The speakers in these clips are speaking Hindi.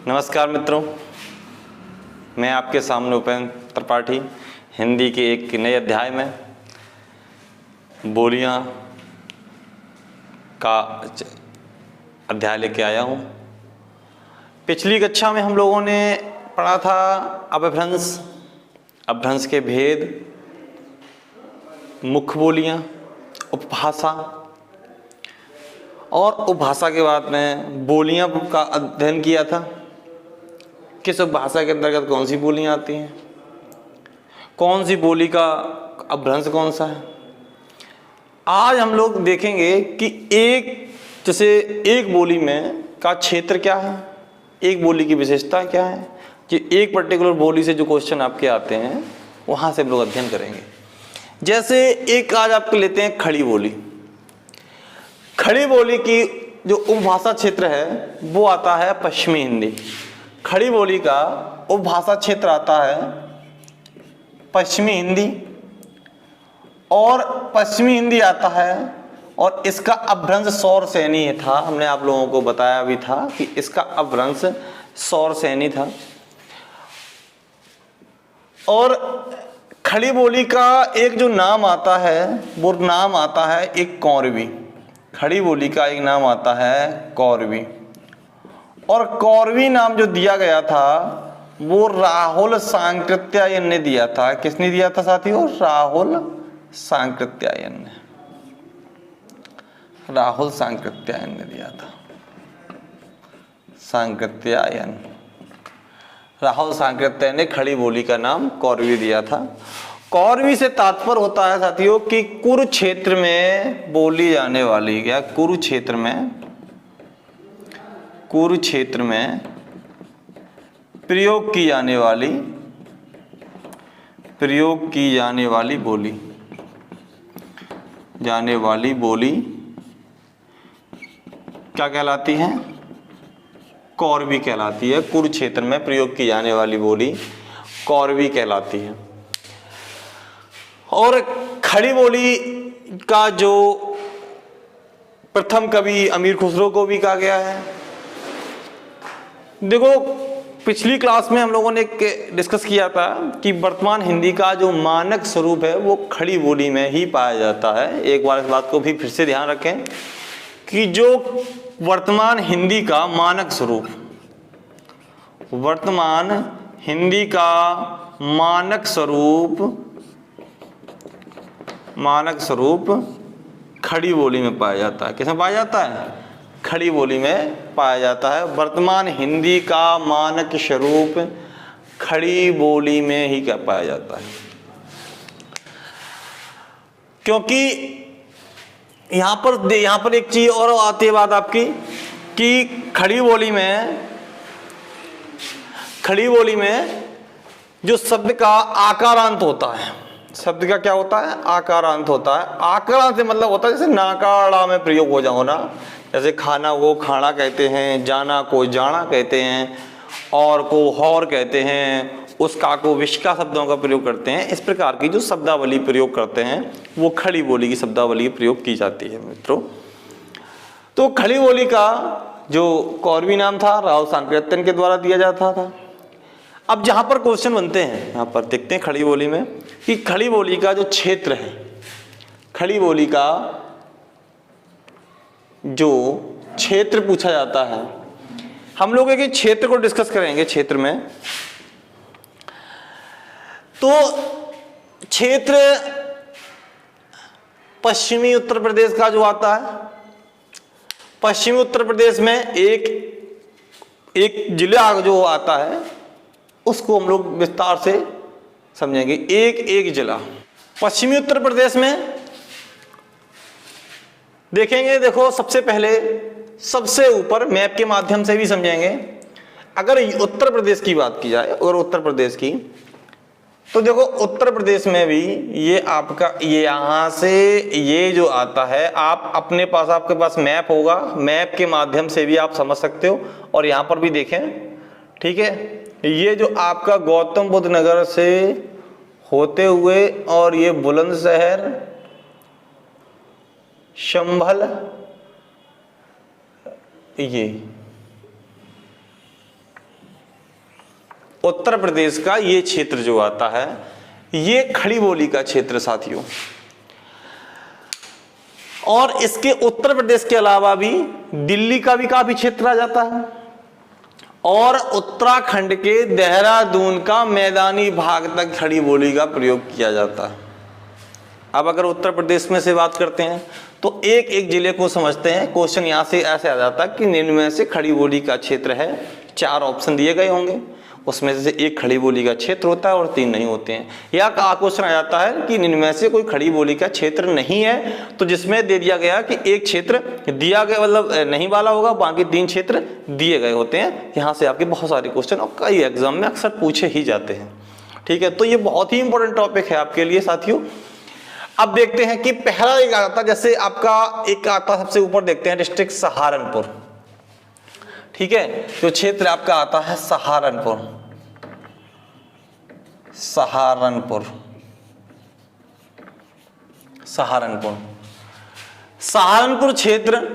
नमस्कार मित्रों, मैं आपके सामने उपेंद्र त्रिपाठी हिंदी के एक नए अध्याय में बोलियां का अध्याय लेके आया हूं। पिछली कक्षा में हम लोगों ने पढ़ा था अपभ्रंश के भेद, मुख्य बोलियां, उपभाषा और उपभाषा के बाद में बोलियां का अध्ययन किया था। किस उपभाषा के अंतर्गत कौन सी बोलियां आती हैं, कौन सी बोली का अपभ्रंश कौन सा है। आज हम लोग देखेंगे कि एक बोली में का क्षेत्र क्या है, एक बोली की विशेषता क्या है। कि एक पर्टिकुलर बोली से जो क्वेश्चन आपके आते हैं वहां से हम लोग अध्ययन करेंगे। जैसे एक आज आपके लेते हैं खड़ी बोली। खड़ी बोली की जो उपभाषा क्षेत्र है वो आता है पश्चिमी हिंदी। खड़ी बोली का उपभाषा क्षेत्र आता है पश्चिमी हिंदी, और पश्चिमी हिंदी आता है और इसका अपभ्रंश सौर सैनी था। हमने आप लोगों को बताया भी था कि इसका अपभ्रंश सौर सैनी था। और खड़ी बोली का एक जो नाम आता है वो नाम आता है एक कौरवी। खड़ी बोली का एक नाम आता है कौरवी, और कौरवी नाम जो दिया गया था वो राहुल सांकृत्यायन ने दिया था। किसने दिया था साथियों? राहुल सांकृत्यायन ने। राहुल सांकृत्यायन ने दिया था। सांकृत्यायन, राहुल सांकृत्यायन ने खड़ी बोली का नाम कौरवी दिया था। कौरवी से तात्पर्य होता है साथियों कि कुरुक्षेत्र में बोली जाने वाली, क्या कुरुक्षेत्र में प्रयोग की जाने वाली क्या कहलाती है? कौरवी कहलाती है। कुरुक्षेत्र में प्रयोग की जाने वाली बोली कौरवी कहलाती है। और खड़ी बोली का जो प्रथम कवि अमीर खुसरो को भी कहा गया है। देखो, पिछली क्लास में हम लोगों ने डिस्कस किया था कि वर्तमान हिंदी का जो मानक स्वरूप है वो खड़ी बोली में ही पाया जाता है। एक बार इस बात को भी फिर से ध्यान रखें कि जो वर्तमान हिंदी का मानक स्वरूप खड़ी बोली में पाया जाता है। किसमें पाया जाता है? खड़ी बोली में पाया जाता है। वर्तमान हिंदी का मानक स्वरूप खड़ी बोली में ही क्या पाया जाता है। क्योंकि यहां पर एक चीज और आती है बात आपकी कि खड़ी बोली में जो शब्द का आकारांत होता है, शब्द का क्या होता है? आकारांत होता है। आकारांत से मतलब होता है जैसे नाकाड़ा में प्रयोग हो जाओ ना, जैसे खाना को खाना कहते हैं, जाना को जाना कहते हैं, और को हौर कहते हैं, उसका को विष्का शब्दों का प्रयोग करते हैं। इस प्रकार की जो शब्दावली प्रयोग करते हैं वो खड़ी बोली की शब्दावली प्रयोग की जाती है मित्रों। तो खड़ी बोली का जो कौरवी नाम था राहुल सांकृत्यायन के द्वारा दिया जाता था। अब जहां पर क्वेश्चन बनते हैं, यहां पर देखते हैं खड़ी बोली में कि खड़ी बोली का जो क्षेत्र है, खड़ी बोली का जो क्षेत्र पूछा जाता है, हम लोग एक क्षेत्र को डिस्कस करेंगे। क्षेत्र में तो क्षेत्र पश्चिमी उत्तर प्रदेश का जो आता है, पश्चिमी उत्तर प्रदेश में एक जिला जो आता है उसको हम लोग विस्तार से समझेंगे। एक जिला पश्चिमी उत्तर प्रदेश में देखेंगे। देखो, सबसे पहले सबसे ऊपर मैप के माध्यम से भी समझेंगे। अगर उत्तर प्रदेश की बात की जाए, अगर उत्तर प्रदेश की, तो देखो उत्तर प्रदेश में भी ये आपका ये यहां से ये जो आता है, आप अपने पास आपके पास मैप होगा, मैप के माध्यम से भी आप समझ सकते हो। और यहां पर भी देखें, ठीक है, ये जो आपका गौतम बुद्ध नगर से होते हुए और ये बुलंदशहर, संभल, उत्तर प्रदेश का ये क्षेत्र जो आता है ये खड़ी बोली का क्षेत्र साथियों। और इसके उत्तर प्रदेश के अलावा भी दिल्ली का भी काफी क्षेत्र आ जाता है और उत्तराखंड के देहरादून का मैदानी भाग तक खड़ी बोली का प्रयोग किया जाता है। अब अगर उत्तर प्रदेश में से बात करते हैं तो एक एक जिले को समझते हैं। क्वेश्चन यहाँ से ऐसे आ जाता है कि निम्न में से खड़ी बोली का क्षेत्र है, 4 ऑप्शन दिए गए होंगे, उसमें से एक खड़ी बोली का क्षेत्र होता है और 3 नहीं होते हैं। या क्वेश्चन आ जाता है कि निम्न में से कोई खड़ी बोली का क्षेत्र नहीं है, तो जिसमें दे दिया गया कि एक क्षेत्र दिया गया मतलब नहीं वाला होगा, बाकी 3 क्षेत्र दिए गए होते हैं। यहाँ से आपके बहुत सारे क्वेश्चन और कई एग्जाम में अक्सर पूछे ही जाते हैं। ठीक है, तो ये बहुत ही इंपॉर्टेंट टॉपिक है आपके लिए साथियों। अब देखते हैं कि पहला एक आता, जैसे आपका एक आता सबसे ऊपर देखते हैं डिस्ट्रिक्ट सहारनपुर। ठीक है, जो क्षेत्र आपका आता है सहारनपुर, सहारनपुर, सहारनपुर, सहारनपुर क्षेत्र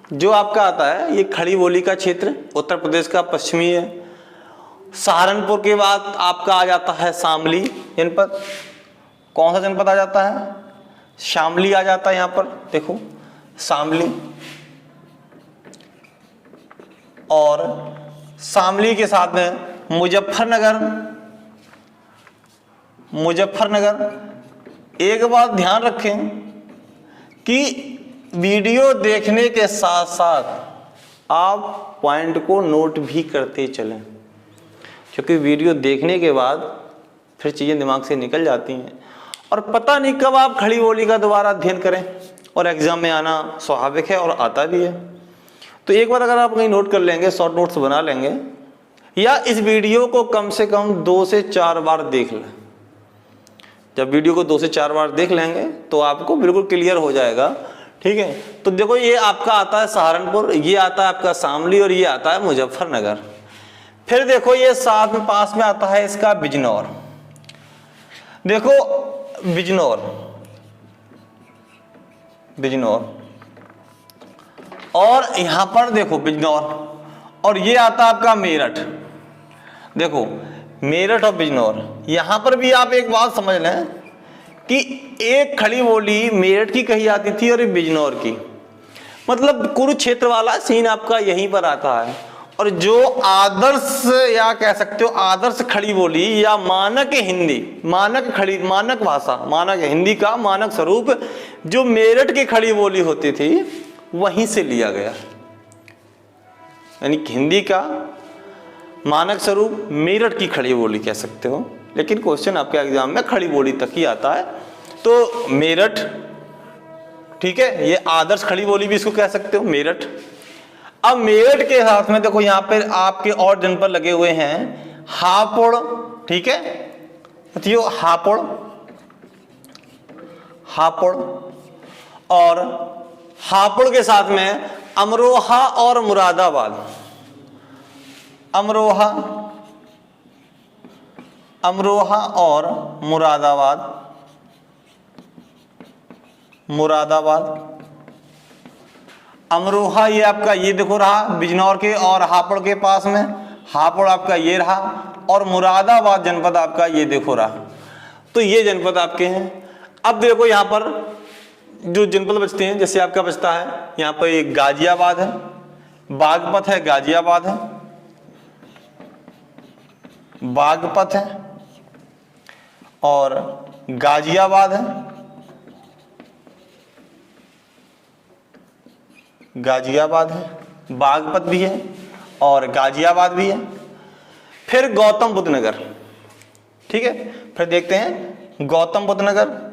जो आपका आता है ये खड़ी बोली का क्षेत्र उत्तर प्रदेश का पश्चिमी है। सहारनपुर के बाद आपका आ जाता है शामली जनपद। कौन सा जनपद आ जाता है? शामली आ जाता है। यहां पर देखो शामली, और शामली के साथ में मुजफ्फरनगर। मुजफ्फरनगर एक बात ध्यान रखें कि वीडियो देखने के साथ साथ आप पॉइंट को नोट भी करते चलें, क्योंकि वीडियो देखने के बाद फिर चीजें दिमाग से निकल जाती हैं और पता नहीं कब आप खड़ी बोली का दोबारा अध्ययन करें, और एग्जाम में आना स्वाभाविक है और आता भी है। तो एक बार अगर आप कहीं नोट कर लेंगे, शॉर्ट नोट्स बना लेंगे, या इस वीडियो को कम से कम 2 से 4 बार देख लें। जब वीडियो को 2 से 4 बार देख लेंगे तो आपको बिल्कुल क्लियर हो जाएगा। ठीक है, तो देखो ये आपका आता है सहारनपुर, ये आता है आपका शामली, और ये आता है मुजफ्फरनगर। फिर देखो ये साथ में पास में आता है इसका बिजनौर। देखो बिजनौर, बिजनौर, और यहां पर देखो बिजनौर, और ये आता है आपका मेरठ। देखो मेरठ और बिजनौर, यहां पर भी आप एक बात समझ लें कि एक खड़ी बोली मेरठ की कही जाती थी और एक बिजनौर की, मतलब कुरुक्षेत्र वाला सीन आपका यहीं पर आता है। और जो आदर्श या कह सकते हो आदर्श खड़ी बोली या मानक हिंदी, मानक भाषा, मानक हिंदी का मानक स्वरूप जो मेरठ की खड़ी बोली होती थी वहीं से लिया गया। यानी हिंदी का मानक स्वरूप मेरठ की खड़ी बोली कह सकते हो, लेकिन क्वेश्चन आपके एग्जाम में खड़ी बोली तक ही आता है। तो मेरठ, ठीक है, ये आदर्श खड़ी बोली भी इसको कह सकते हो, मेरठ। अब मेरठ के साथ में देखो यहाँ पे आपके और जनपद लगे हुए हैं, हापुड़। ठीक है, तो हापुड़, हापुड़, और हापुड़ के साथ में अमरोहा और मुरादाबाद। अमरोहा, अमरोहा और मुरादाबाद, मुरादाबाद। अमरोहा ये आपका ये देखो रहा बिजनौर के और हापुड़ के पास में, हापुड़ आपका ये रहा, और मुरादाबाद जनपद आपका ये देखो रहा। तो ये जनपद आपके हैं। अब देखो यहाँ पर जो जनपद बचते हैं, जैसे आपका बचता है यहाँ पर एक गाजियाबाद है, बागपत है, गाजियाबाद है, बागपत है और गाजियाबाद है, गाजियाबाद है, बागपत भी है और गाजियाबाद भी है। फिर गौतम बुद्ध नगर। ठीक है, फिर देखते हैं गौतम बुद्ध नगर।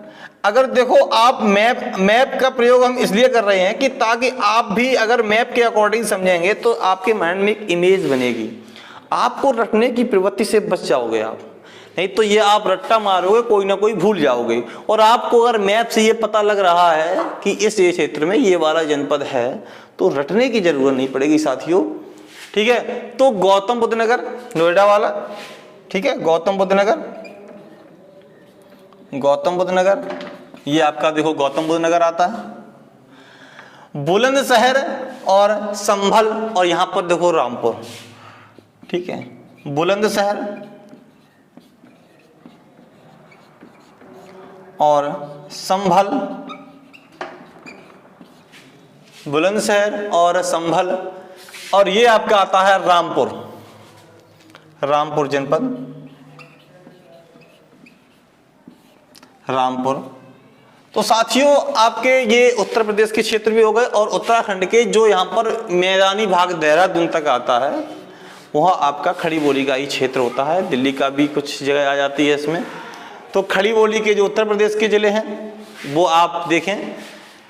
अगर देखो आप मैप का प्रयोग हम इसलिए कर रहे हैं कि ताकि आप भी अगर मैप के अकॉर्डिंग समझेंगे तो आपके माइंड में एक इमेज बनेगी, आपको रटने की प्रवृत्ति से बच जाओगे आप। नहीं तो ये आप रट्टा मारोगे, कोई ना कोई भूल जाओगे। और आपको अगर मैप से ये पता लग रहा है कि इस क्षेत्र में ये वाला जनपद है तो रटने की जरूरत नहीं पड़ेगी साथियों। ठीक है, तो गौतम बुद्ध नगर नोएडा वाला, ठीक है, गौतम बुद्ध नगर, गौतम बुद्ध नगर ये आपका देखो गौतम बुद्ध नगर आता है। बुलंदशहर और संभल, और यहां पर देखो रामपुर। ठीक है, बुलंदशहर और संभल, बुलंदशहर और संभल, और ये आपका आता है रामपुर, रामपुर जनपद, रामपुर। तो साथियों आपके ये उत्तर प्रदेश के क्षेत्र भी हो गए, और उत्तराखंड के जो यहाँ पर मैदानी भाग देहरादून तक आता है वह आपका खड़ी बोली का ही क्षेत्र होता है। दिल्ली का भी कुछ जगह आ जाती है इसमें। तो खड़ी बोली के जो उत्तर प्रदेश के जिले हैं वो आप देखें,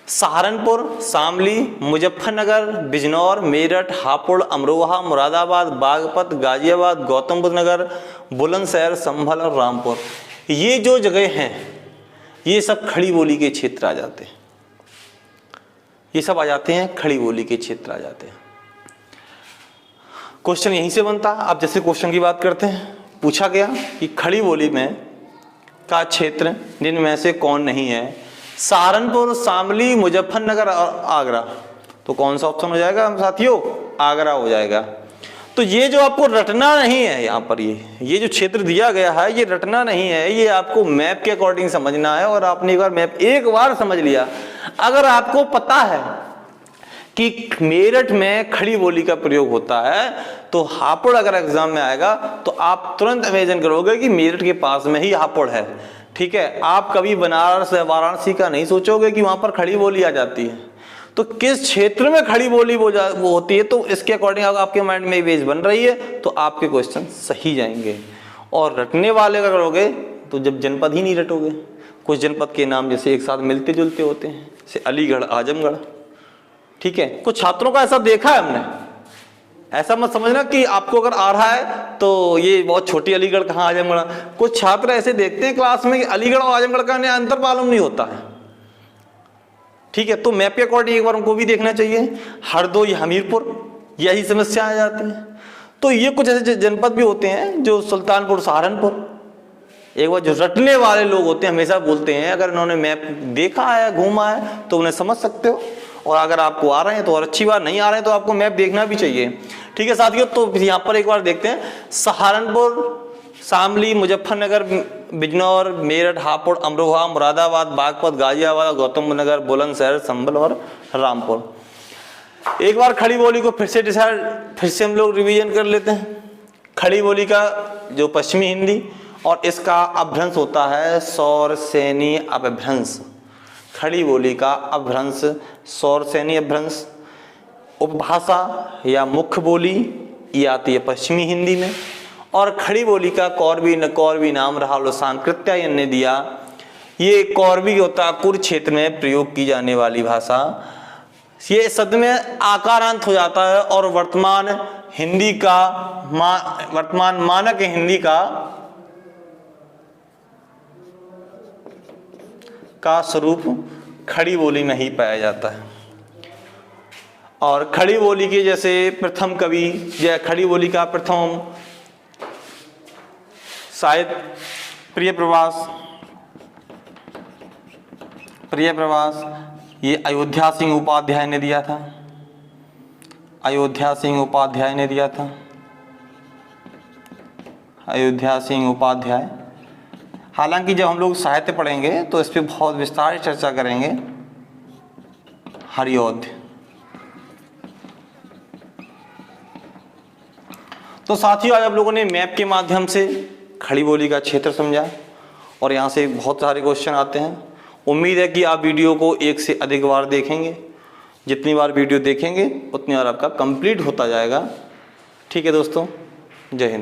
सहारनपुर, शामली, मुजफ्फरनगर, बिजनौर, मेरठ, हापुड़, अमरोहा, मुरादाबाद, बागपत, गाजियाबाद, गौतम बुद्ध नगर, बुलंदशहर, संभल और रामपुर। ये जो जगह हैं ये सब खड़ी बोली के क्षेत्र आ जाते हैं, ये सब आ जाते हैं खड़ी बोली के क्षेत्र आ जाते हैं। क्वेश्चन यहीं से बनता है। अब जैसे क्वेश्चन की बात करते हैं, पूछा गया कि खड़ी बोली में का क्षेत्र जिनमें से कौन नहीं है, सहारनपुर, शामली, मुजफ्फरनगर और आगरा। तो कौन सा ऑप्शन हो जाएगा साथियों? आगरा हो जाएगा। तो ये जो आपको रटना नहीं है, यहाँ पर ये जो क्षेत्र दिया गया है ये रटना नहीं है, ये आपको मैप के अकॉर्डिंग समझना है। और आपने एक बार मैप एक बार समझ लिया, अगर आपको पता है कि मेरठ में खड़ी बोली का प्रयोग होता है तो हापुड़ अगर एग्जाम में आएगा तो आप तुरंत इमेजिन करोगे कि मेरठ के पास में ही हापुड़ है। ठीक है, आप कभी बनारस या वाराणसी का नहीं सोचोगे कि वहां पर खड़ी बोली आ जाती है। तो किस क्षेत्र में खड़ी बोली वो होती है, तो इसके अकॉर्डिंग आपके माइंड में इमेज बन रही है तो आपके क्वेश्चन सही जाएंगे। और रटने वाले अगर करोगे तो जब जनपद ही नहीं रटोगे, कुछ जनपद के नाम जैसे एक साथ मिलते जुलते होते हैं, जैसे अलीगढ़, आजमगढ़। ठीक है, कुछ छात्रों का ऐसा देखा है हमने, ऐसा मत समझना कि आपको अगर आ रहा है तो ये बहुत छोटी अलीगढ़ कहाँ आजमगढ़। कुछ छात्र ऐसे देखते हैं क्लास में कि अलीगढ़ और आजमगढ़ का अंतर मालूम नहीं होता है। ठीक है, तो मैप के अकॉर्डिंग एक बार उनको भी देखना चाहिए। हरदोई, हमीरपुर, यही समस्या आ जाती है। तो ये कुछ ऐसे जनपद भी होते हैं जो सुल्तानपुर, सहारनपुर, एक बार जो रटने वाले लोग होते हैं हमेशा बोलते हैं, अगर इन्होंने मैप देखा है, घूमा है तो उन्हें समझ सकते हो। और अगर आपको आ रहे हैं तो और अच्छी बात, नहीं आ रहे हैं तो आपको मैप देखना भी चाहिए। ठीक है साथियों, तो यहाँ पर एक बार देखते हैं, सहारनपुर, शामली, मुजफ्फरनगर, बिजनौर, मेरठ, हापुड़, अमरोहा, मुरादाबाद, बागपत, गाजियाबाद, गौतम बुद्ध नगर, बुलंदशहर, संभल और रामपुर। एक बार खड़ी बोली को फिर से हम लोग रिवीजन कर लेते हैं। खड़ी बोली का जो पश्चिमी हिंदी और इसका अपभ्रंश होता है सौरसेनी अपभ्रंश। खड़ी बोली का अपभ्रंश सौरसेनी अपभ्रंश। उपभाषा या मुख्य बोली ये आती है पश्चिमी हिंदी में। और खड़ी बोली का कौरवी नाम रहा लोसानकृत्या इन्हें दिया। ये कौरवी होता है कुरुक्षेत्र में प्रयोग की जाने वाली भाषा। ये शब्द में आकारांत हो जाता है और वर्तमान मानक हिंदी का स्वरूप खड़ी बोली में ही पाया जाता है। और खड़ी बोली के जैसे प्रथम कवि या खड़ी बोली का प्रथम साहित्य प्रिय प्रवास ये अयोध्या सिंह उपाध्याय ने दिया था। अयोध्या सिंह उपाध्याय ने दिया था। अयोध्या सिंह उपाध्याय। हालांकि जब हम लोग साहित्य पढ़ेंगे तो इस पर बहुत विस्तार से चर्चा करेंगे। हरिऔध। तो साथियों आज आप लोगों ने मैप के माध्यम से खड़ी बोली का क्षेत्र समझा और यहाँ से बहुत सारे क्वेश्चन आते हैं। उम्मीद है कि आप वीडियो को एक से अधिक बार देखेंगे। जितनी बार वीडियो देखेंगे उतनी बार आपका कंप्लीट होता जाएगा। ठीक है दोस्तों, जय हिंद।